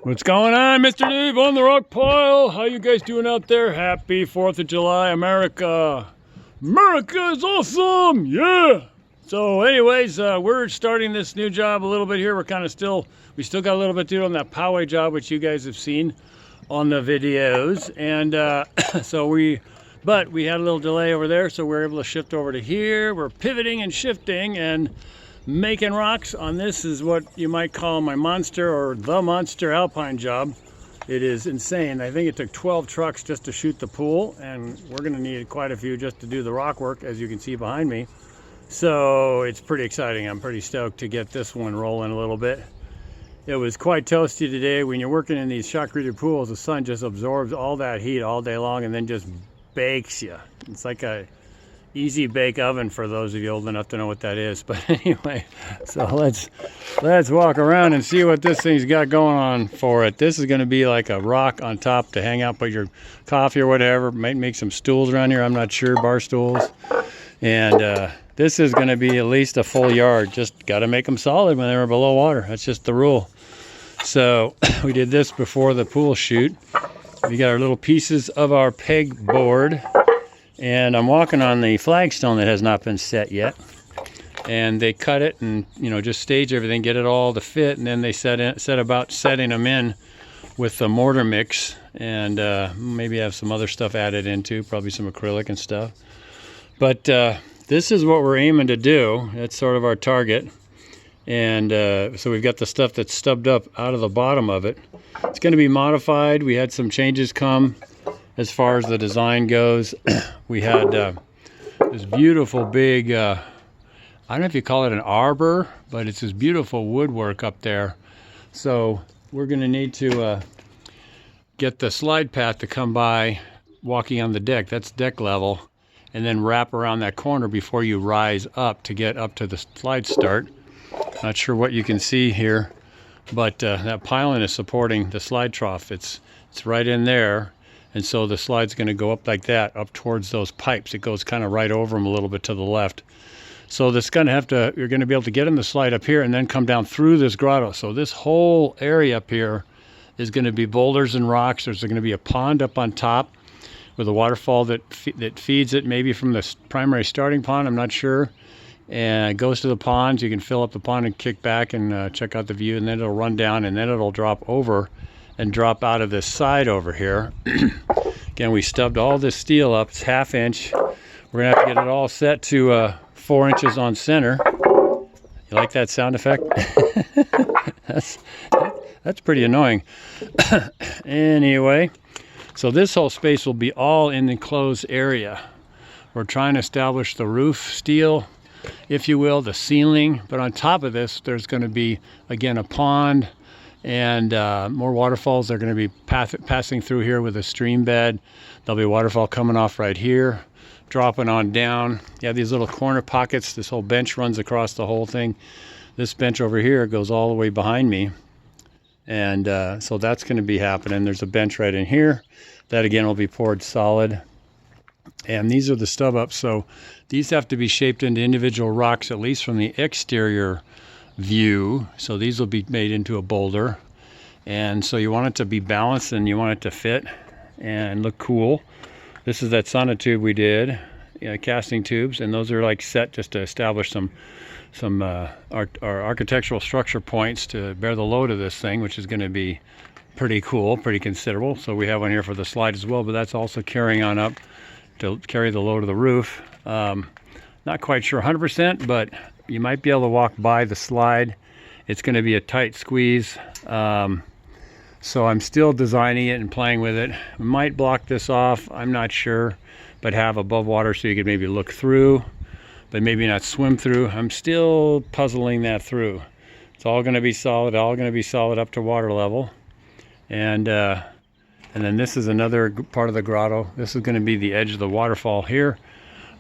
What's going on, Mr. Dave on the rock pile? How you guys doing out there? Happy 4th of July, America. America is awesome, yeah. So anyways, we're starting this new job a little bit here. We still got a little bit to do on that Poway job, which you guys have seen on the videos. And but we had a little delay over there, so we're able to shift over to here. We're pivoting and shifting and making rocks on this is what you might call my monster or the monster Alpine job. It is insane. I think it took 12 trucks just to shoot the pool, and we're going to need quite a few just to do the rock work, as you can see behind me. So it's pretty exciting. I'm pretty stoked to get this one rolling a little bit. It was quite toasty today. When you're working in these shock-treated pools, the sun just absorbs all that heat all day long and then just bakes you. It's like a easy bake oven for those of you old enough to know what that is. But anyway, so let's walk around and see what this thing's got going on for it. This is going to be like a rock on top to hang out, put your coffee or whatever. Might make some stools around here, I'm not sure, bar stools. And this is going to be at least a full yard. Just got to make them solid when they were below water. That's just the rule. So we did this before the pool shoot. We got our little pieces of our peg board. And I'm walking on the flagstone that has not been set yet. And they cut it and, you know, just stage everything, get it all to fit. And then they set about setting them in with the mortar mix. And maybe have some other stuff added into, probably some acrylic and stuff. But this is what we're aiming to do. That's sort of our target. And so we've got the stuff that's stubbed up out of the bottom of it. It's going to be modified. We had some changes come as far as the design goes. We had this beautiful big, I don't know if you call it an arbor, but it's this beautiful woodwork up there. So we're going to need to get the slide path to come by walking on the deck. That's deck level. And then wrap around that corner before you rise up to get up to the slide start. Not sure what you can see here, but that pylon is supporting the slide trough. It's right in there. And so the slide's going to go up like that, up towards those pipes. It goes kind of right over them a little bit to the left. So this going to you're going to be able to get in the slide up here and then come down through this grotto. So this whole area up here is going to be boulders and rocks. There's going to be a pond up on top with a waterfall that feeds it, maybe from the primary starting pond, I'm not sure. And it goes to the ponds. You can fill up the pond and kick back and check out the view, and then it'll run down, and then it'll drop over and drop out of this side over here. Again, we stubbed all this steel up. It's 1/2 inch. We're gonna have to get it all set to 4 inches on center. You like that sound effect? that's pretty annoying. Anyway, so this whole space will be all in the enclosed area. We're trying to establish the roof steel, if you will, the ceiling. But on top of this, there's going to be, again, a pond and more waterfalls. They're going to be passing through here with a stream bed. There'll be a waterfall coming off right here, dropping on down. You have these little corner pockets. This whole bench runs across the whole thing. This bench over here goes all the way behind me. And so that's going to be happening. There's a bench right in here. That, again, will be poured solid. And these are the stub ups. So these have to be shaped into individual rocks, at least from the exterior view. So these will be made into a boulder, and so you want it to be balanced and you want it to fit and look cool. This is that sonotube we did, casting tubes, and those are like set just to establish some our architectural structure points to bear the load of this thing, which is going to be pretty cool, pretty considerable. So we have one here for the slide as well, but that's also carrying on up to carry the load of the roof. Not quite sure 100%, but you might be able to walk by the slide. It's going to be a tight squeeze. So I'm still designing it and playing with it. We might block this off, I'm not sure, but have above water so you could maybe look through, but maybe not swim through. I'm still puzzling that through. It's all going to be solid, up to water level. And then this is another part of the grotto. This is going to be the edge of the waterfall here,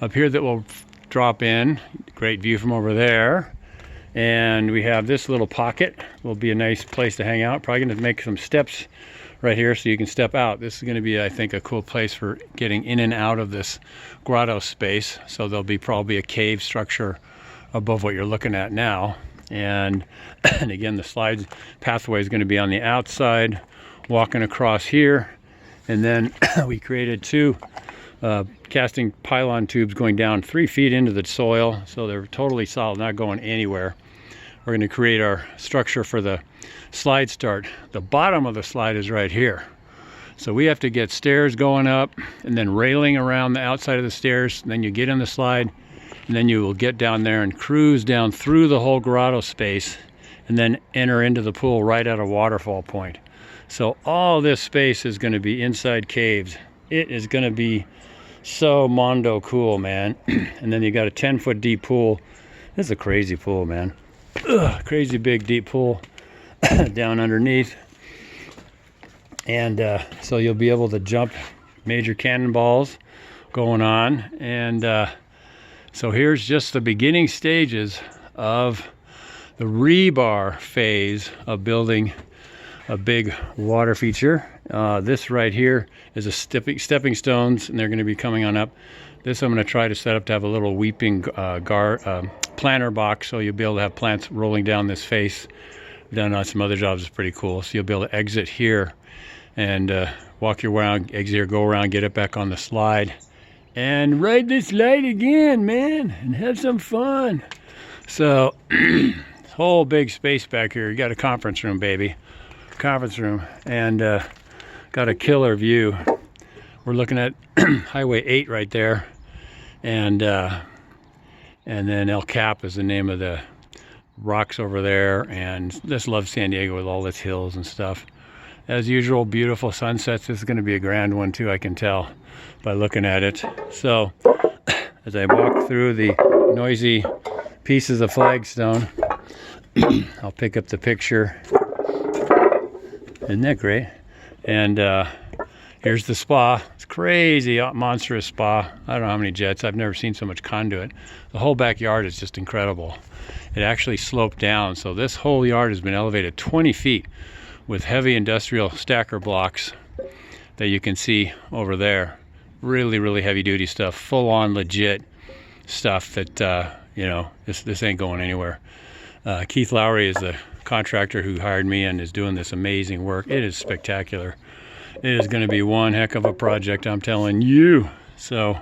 up here, that will drop in. Great view from over there. And we have this little pocket. Will be a nice place to hang out. Probably going to make some steps right here so you can step out. This is going to be, I think, a cool place for getting in and out of this grotto space. So there'll be probably a cave structure above what you're looking at now. And again, the slide pathway is going to be on the outside, walking across here. And then we created 2 casting pylon tubes going down 3 feet into the soil, so they're totally solid, not going anywhere. We're going to create our structure for the slide start. The bottom of the slide is right here, so we have to get stairs going up and then railing around the outside of the stairs. And then you get in the slide, and then you will get down there and cruise down through the whole grotto space and then enter into the pool right at a waterfall point. So all this space is going to be inside caves. It is going to be so mondo cool, man. And then you got a 10-foot deep pool. This is a crazy pool, man. Ugh, crazy big deep pool down underneath. And so you'll be able to jump major cannonballs going on. And so here's just the beginning stages of the rebar phase of building a big water feature. This right here is a stepping stones, and they're going to be coming on up. This I'm going to try to set up to have a little weeping planter box, so you'll be able to have plants rolling down this face. I've done some other jobs, it's pretty cool. So you'll be able to exit here and walk your way around, exit here, go around, get it back on the slide, and ride this slide again, man, and have some fun. So whole big space back here. You got a conference room, baby. Conference room, and got a killer view. We're looking at Highway 8 right there, and then El Cap is the name of the rocks over there. And just love San Diego with all its hills and stuff. As usual, beautiful sunsets. This is going to be a grand one too, I can tell by looking at it. So as I walk through the noisy pieces of flagstone, I'll pick up the picture. Isn't that great? And here's the spa. It's crazy, monstrous spa. I don't know how many jets. I've never seen so much conduit. The whole backyard is just incredible. It actually sloped down, so this whole yard has been elevated 20 feet with heavy industrial stacker blocks that you can see over there. Really, really heavy duty stuff, full on legit stuff that, you know, this ain't going anywhere. Keith Lowry is the contractor who hired me and is doing this amazing work. It is spectacular. It is going to be one heck of a project, I'm telling you. So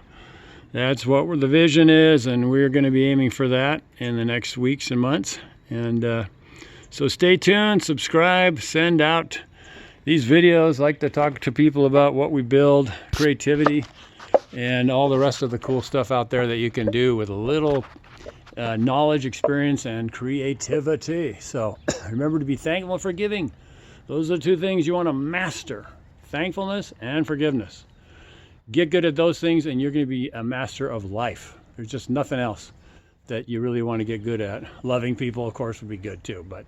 that's what the vision is, and we're going to be aiming for that in the next weeks and months. And so stay tuned, subscribe, send out these videos. I like to talk to people about what we build, creativity, and all the rest of the cool stuff out there that you can do with a little knowledge, experience, and creativity. So remember to be thankful and forgiving. Those are the 2 things you want to master: thankfulness and forgiveness. Get good at those things, and you're going to be a master of life. There's just nothing else that you really want to get good at. Loving people, of course, would be good too. But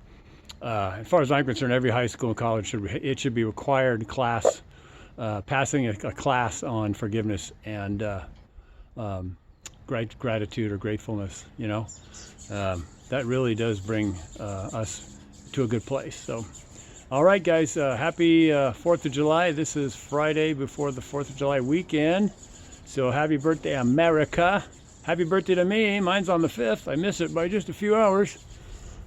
as far as I'm concerned, every high school and college should be required class, passing a class on forgiveness and gratitude or gratefulness. You know, that really does bring us to a good place. So all right, guys, happy 4th of July. This is Friday before the 4th of July weekend, so happy birthday, America. Happy birthday to me. Mine's on the 5th. I miss it by just a few hours,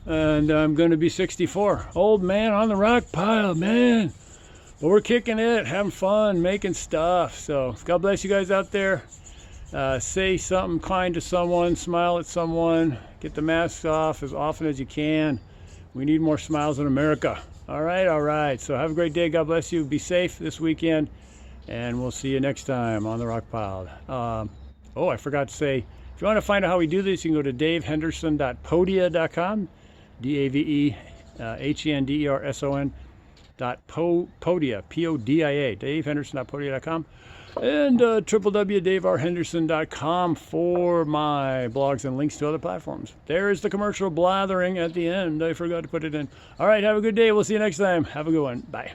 and I'm going to be 64. Old man on the rock pile, man. But we're kicking it, having fun, making stuff. So God bless you guys out there. Say something kind to someone, smile at someone, get the masks off as often as you can. We need more smiles in America. All right. So have a great day. God bless you. Be safe this weekend, and we'll see you next time on the Rock Pile. Oh, I forgot to say, if you want to find out how we do this, you can go to davehenderson.podia.com, DaveHenderson.podia, P-O-D-I-A, davehenderson.podia.com, and www.daverhenderson.com for my blogs and links to other platforms. There's the commercial blathering at the end. I forgot to put it in. All right, have a good day. We'll see you next time. Have a good one. Bye.